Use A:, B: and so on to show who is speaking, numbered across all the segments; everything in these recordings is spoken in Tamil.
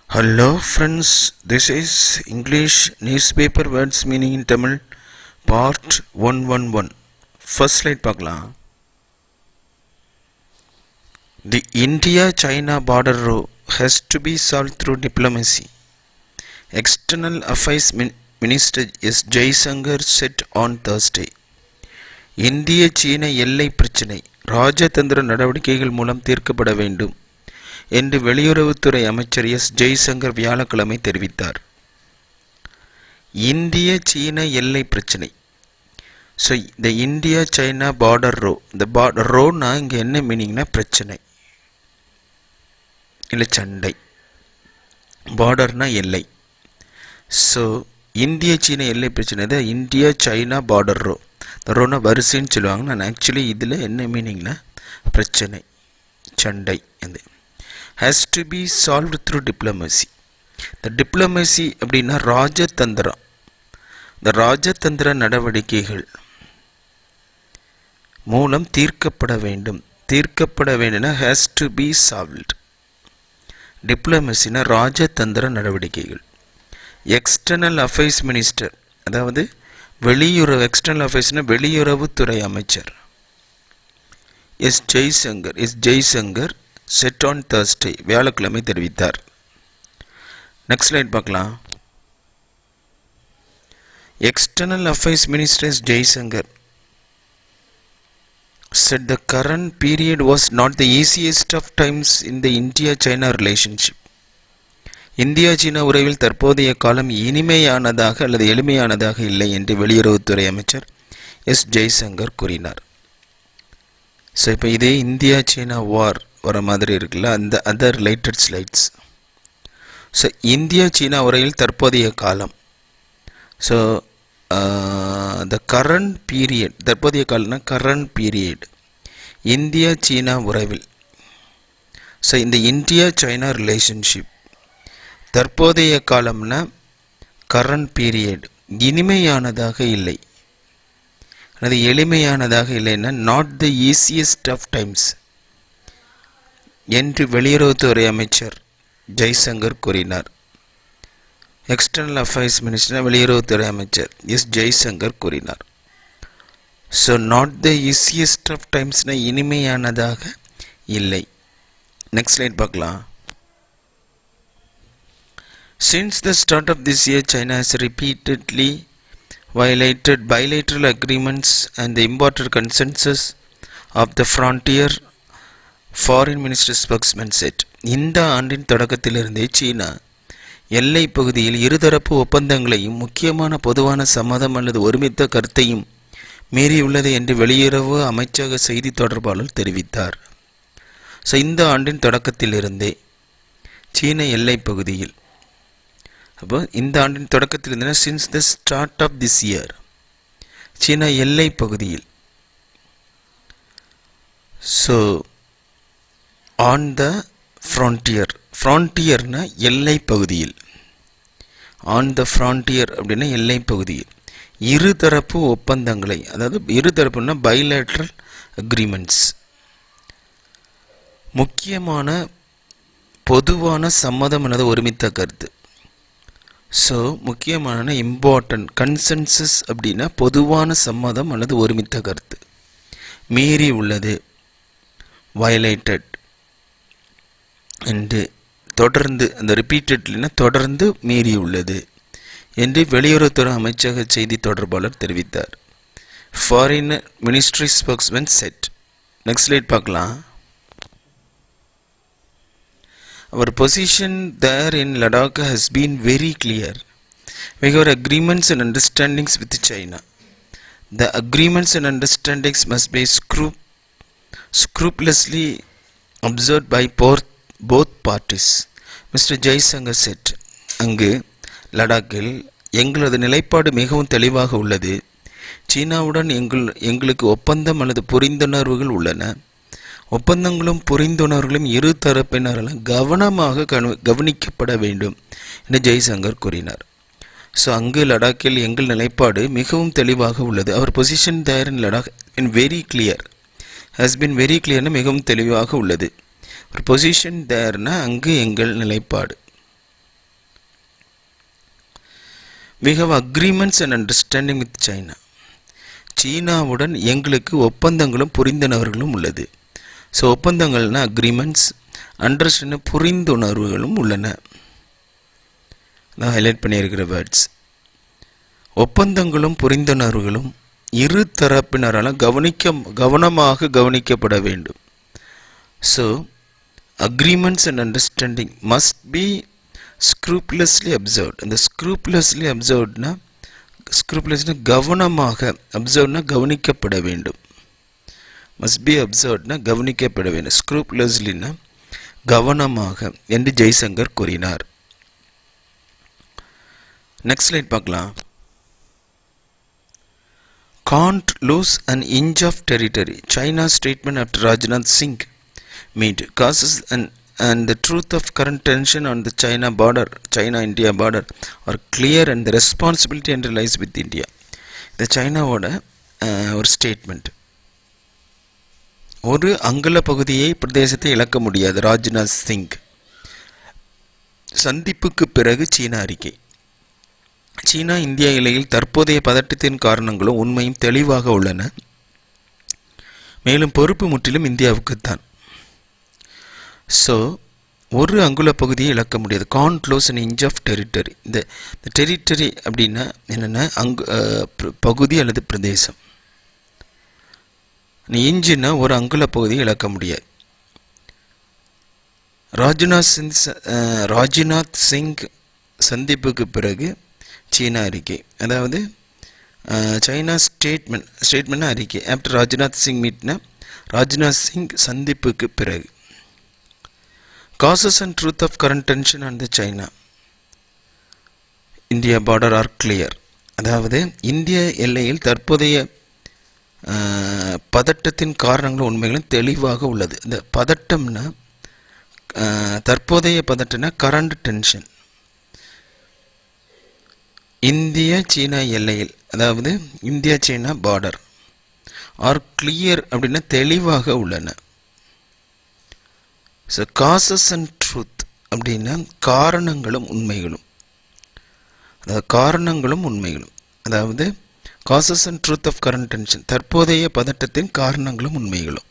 A: Hello friends, this is English newspaper words meaning in Tamil part 111. First slide பார்க்கலாம். The India-China border row has to be solved through diplomacy. External Affairs Minister S. Jaishankar said on Thursday. இந்திய சீன எல்லை பிரச்சினை ராஜதந்திர நடவடிக்கைகள் மூலம் தீர்க்கப்பட வேண்டும் என்று வெளியுறவுத்துறை அமைச்சர் எஸ் ஜெய்சங்கர் வியாழக்கிழமை தெரிவித்தார். இந்திய சீன எல்லை பிரச்சனை. ஸோ இந்த இந்தியா சைனா பார்டர் ரோ, இந்த பார்டர் ரோனா இங்கே என்ன மீனிங்னா பிரச்சனை இல்லை சண்டை, பார்டர்னா எல்லை. ஸோ இந்திய சீன எல்லை பிரச்சனை தான் இந்தியா சைனா பார்டர் ரோ. இந்த ரோனா வரிசைன்னு சொல்லுவாங்க. நான் ஆக்சுவலி இதில் என்ன மீனிங்னா பிரச்சனை, சண்டை. அது has to be solved through diplomacy. The diplomacy அப்படின்னா ராஜதந்திரம். இந்த ராஜதந்திர நடவடிக்கைகள் மூலம் தீர்க்கப்பட வேண்டும். தீர்க்கப்பட வேண்டும்னா has to be solved. டிப்ளமசினா ராஜதந்திர நடவடிக்கைகள். எக்ஸ்டர்னல் அஃபேர்ஸ் மினிஸ்டர், அதாவது வெளியுறவு, எக்ஸ்டர்னல் அஃபேர்ஸ்னா வெளியுறவுத்துறை அமைச்சர் S Jaishankar said on Thursday வியாழக்கிழமை தெரிவித்தார். நெக்ஸ்ட் ஸ்லைட் பார்க்கலாம். External affairs minister S Jaishankar said the current period was not the easiest of times in the India-China relationship. India சீனா உறவில் தற்போதைய காலம் இனிமையானதாக அல்லது எளிமையானதாக இல்லை என்று வெளியுறவுத்துறை அமைச்சர் எஸ் ஜெய்சங்கர் கூறினார். ஸோ இப்போ இதே இந்தியா சீனா வார் வர மாதிரி இருக்குல்ல, அந்த other related slides. So India சீனா உரையில் தற்போதைய காலம். ஸோ த கரண்ட் பீரியட், தற்போதைய காலம்னா கரண்ட் பீரியட் இந்தியா சீனா உறவில். ஸோ இந்த இந்தியா சைனா ரிலேஷன்ஷிப் தற்போதைய காலம்னா கரண்ட் பீரியட் இனிமையானதாக இல்லை, அது எளிமையானதாக இல்லைன்னா not the easiest of times என்று வெளியுறவுத்துறை அமைச்சர் ஜெய்சங்கர் கூறினார். எக்ஸ்டர்னல் அஃபேர்ஸ் மினிஸ்டர் வெளியுறவுத்துறை அமைச்சர் எஸ் ஜெய்சங்கர் கூறினார். So not the easiest of டைம்ஸ்னா இனிமையானதாக இல்லை. நெக்ஸ்ட் ஸ்லைட் பார்க்கலாம். Since the start of this year, China has repeatedly violated bilateral agreements and the important consensus of the frontier, foreign minister spokesman said. இந்த ஆண்டின் தொடக்கத்திலிருந்தே சீனா எல்லை பகுதியில் இருதரப்பு ஒப்பந்தங்களையும் முக்கியமான பொதுவான சம்மதம் அல்லது ஒருமித்த கருத்தையும் மீறியுள்ளது என்று வெளியுறவு அமைச்சக செய்தி தொடர்பாளர் தெரிவித்தார். ஸோ இந்த ஆண்டின் தொடக்கத்திலிருந்தே சீன எல்லை பகுதியில், அப்போ இந்த ஆண்டின் தொடக்கத்தில் இருந்தனா since the start of this year, சீனா எல்லை பகுதியில், ஸோ ஆன் த ஃப்ரான்டியர், ஃப்ரான்டியர்னா எல்லை பகுதியில், ஆன் த ஃப்ரான்டியர் அப்படின்னா எல்லை பகுதியில் இருதரப்பு ஒப்பந்தங்களை, அதாவது இருதரப்புனா பைலேட்ரல் அக்ரிமெண்ட்ஸ், முக்கியமான பொதுவான சம்மதம் அல்லது ஒருமித்த கருத்து. ஸோ முக்கியமான இம்பார்ட்டன்ட் கன்சென்சஸ் அப்படின்னா பொதுவான சம்மதம் அல்லது ஒருமித்த கருத்து மீறி உள்ளது, வயலேட்டட் என்று தொடர்ந்து, அந்த ரிப்பீட்டட்லினா தொடர்ந்து மீறி உள்ளது என்று வெளியுறவுத்துறை அமைச்சக செய்தி தொடர்பாளர் தெரிவித்தார். Foreign ministry spokesman said. Next slide பார்க்கலாம். Our position there in Ladakh has been very clear. We have agreements and understandings with China. The agreements and understandings must be scrupulously observed by both parties, Mr. Jaishankar said. அங்கு லடாக்கில் எங்களது நிலைப்பாடு மிகவும் தெளிவாக உள்ளது. சீனாவுடன் எங்களுக்கு ஒப்பந்தம் அல்லது புரிந்துணர்வுகள் உள்ளன. ஒப்பந்தங்களும் புரிந்துணர்வுகளும் இரு தரப்பினரால் கவனமாக கவனிக்கப்பட வேண்டும் என்று ஜெய்சங்கர் கூறினார். ஸோ அங்கு லடாக்கில் எங்கள் நிலைப்பாடு மிகவும் தெளிவாக உள்ளது. அவர் position there in Ladakh in very clear, has been very கிளியர்னு மிகவும் தெளிவாக உள்ளது. ஒரு பொசிஷன் தேர்னா அங்கு எங்கள் நிலைப்பாடு. we have agreements and understanding with China. சீனாவுடன் எங்களுக்கு ஒப்பந்தங்களும் புரிந்துணர்வுகளும் உள்ளது. ஸோ ஒப்பந்தங்கள்னா அக்ரிமெண்ட்ஸ், அண்டர்ஸ்டாண்டிங் புரிந்துணர்வுகளும் உள்ளன. நான் ஹைலைட் பண்ணியிருக்கிற வேர்ட்ஸ். ஒப்பந்தங்களும் புரிந்துணர்வுகளும் இரு தரப்பினரால் கவனமாக கவனிக்கப்பட வேண்டும். So agreements and understanding must be scrupulously observed. அந்த ஸ்க்ரூப்லெஸ்லி அப்சர்வ்ட்னா கவனமாக, அப்சர்வ்னா கவனிக்கப்பட வேண்டும், மஸ்ட் பி அப்சர்வ்ட்னா கவனிக்கப்பட வேண்டும், ஸ்க்ரூப்லெஸ்லினா கவனமாக என்று ஜெய்சங்கர் கூறினார். நெக்ஸ்ட் ஸ்லைட் பார்க்கலாம். Can't lose an inch of territory. China's statement after Rajnath Singh meet causes and the truth of current tension on the China-India border are clear and the responsibility lies with India. The Chinaவோட ஒரு ஸ்டேட்மெண்ட். ஒரு அங்குல பகுதியை பிரதேசத்தை இழக்க முடியாது. ராஜ்நாத் சிங் சந்திப்புக்கு பிறகு சீனா அறிக்கை. சீனா இந்தியா எல்லையில் தற்போதைய பதட்டத்தின் காரணங்களும் உண்மையும் தெளிவாக உள்ளன. மேலும் பொறுப்பு முற்றிலும் இந்தியாவுக்குத்தான். ஸோ ஒரு அங்குல பகுதியை இழக்க முடியாது. Can't lose an inch of territory. இந்த டெரிட்டரி அப்படின்னா என்னென்னா பகுதி அல்லது பிரதேசம். இன்ச்சுன்னா ஒரு அங்குல பகுதியை இழக்க முடியாது. ராஜ்நாத் சிங் சந்திப்புக்கு பிறகு சீனா அறிக்கை. அதாவது சைனா ஸ்டேட்மெண்ட் அறிக்கை. ஆஃப்டர் ராஜ்நாத் சிங் மீட்னா ராஜ்நாத் சிங் சந்திப்புக்கு பிறகு. Causes and truth of current tension on the China India border are clear. அதாவது இந்திய எல்லையில் தற்போதைய பதட்டத்தின் காரணங்களும் உண்மைகளும் தெளிவாக உள்ளது. இந்த பதட்டம்னா தற்போதைய பதட்டம்னா கரண்ட் டென்ஷன். இந்திய சீனா எல்லையில், அதாவது இந்தியா சீனா பார்டர் ஆர் கிளியர் அப்படின்னா தெளிவாக உள்ளன. ஸோ காசஸ் அண்ட் ட்ரூத் அப்படின்னா காரணங்களும் உண்மைகளும். அதாவது காரணங்களும் உண்மைகளும், அதாவது causes and truth of current tension, தற்போதைய பதட்டத்தின் காரணங்களும் உண்மைகளும்.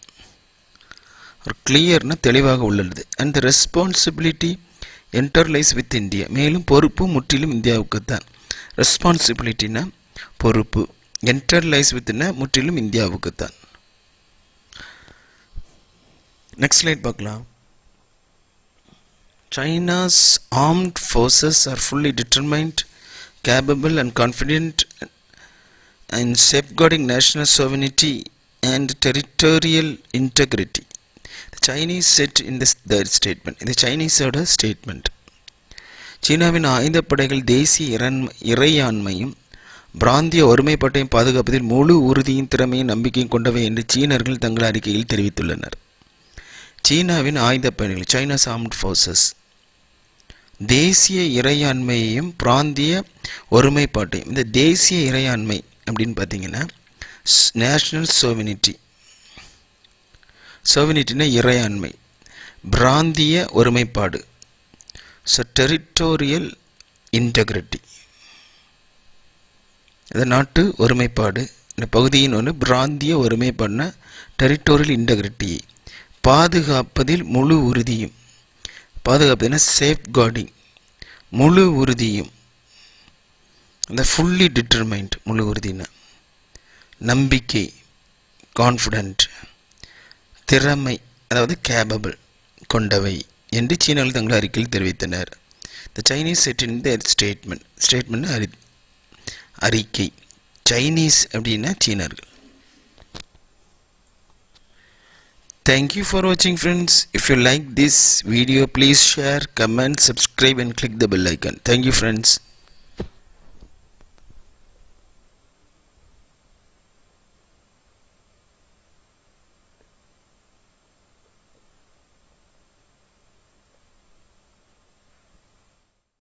A: ஒரு கிளியர்னா தெளிவாக உள்ளது. And the responsibility entirely lies with India, மேலும் பொறுப்பு முற்றிலும் இந்தியாவுக்குத்தான். ரெஸ்பான்சிபிலிட்டினா பொறுப்பு, என்டர்லைஸ் வித்னா முற்றிலும் இந்தியாவுக்குத்தான். நெக்ஸ்ட் ஸ்லைட் பார்க்கலாம். China's armed forces are fully determined, capable and confident in safeguarding national sovereignty and territorial integrity. The Chinese said in their statement. The Chinese statement. சீனாவின் ஆயுதப்படைகள் தேசிய இறையாண்மையும் பிராந்திய ஒருமைப்பாட்டையும் பாதுகாப்பதில் முழு உறுதியும் திறமையும் நம்பிக்கையும் கொண்டவை என்று சீனர்கள் தங்கள் அறிக்கையில் தெரிவித்துள்ளனர். சீனாவின் ஆயுதப்படைகள், சைனாஸ் ஆர்ம்ட் ஃபோர்ஸஸ், தேசிய இறையாண்மையையும் பிராந்திய ஒருமைப்பாட்டையும். இந்த தேசிய இறையாண்மை அப்படின்னு பார்த்தீங்கன்னா நேஷ்னல் சோவினிட்டினா இறையாண்மை, பிராந்திய ஒருமைப்பாடு, ஸோ டெரிட்டோரியல் இன்டெகிரிட்டி, அது நாட்டு ஒருமைப்பாடு. இந்த பகுதியின் ஒன்று பிராந்திய ஒருமைப்பாடுனா டெரிட்டோரியல் இன்டெகிரிட்டியை பாதுகாப்பதில் முழு உறுதியும். பாதுகாப்பதுன்னா சேஃப் கார்டிங், முழு உறுதியும். அந்த ஃபுல்லி டிட்டர்மைண்ட், முழு உறுதினா நம்பிக்கை, கான்ஃபிடென்ட், திறமை, அதாவது கேபபிள் கொண்டவை என்று சீனாவில் தங்கள் அறிக்கையில் தெரிவித்தனர். The Chinese said in their statement அறிக்கை. சைனீஸ் அப்படின்னா சீனர்கள். Thank you for watching, friends. If you like this video, please share, comment, subscribe and click the bell icon. Thank you, friends.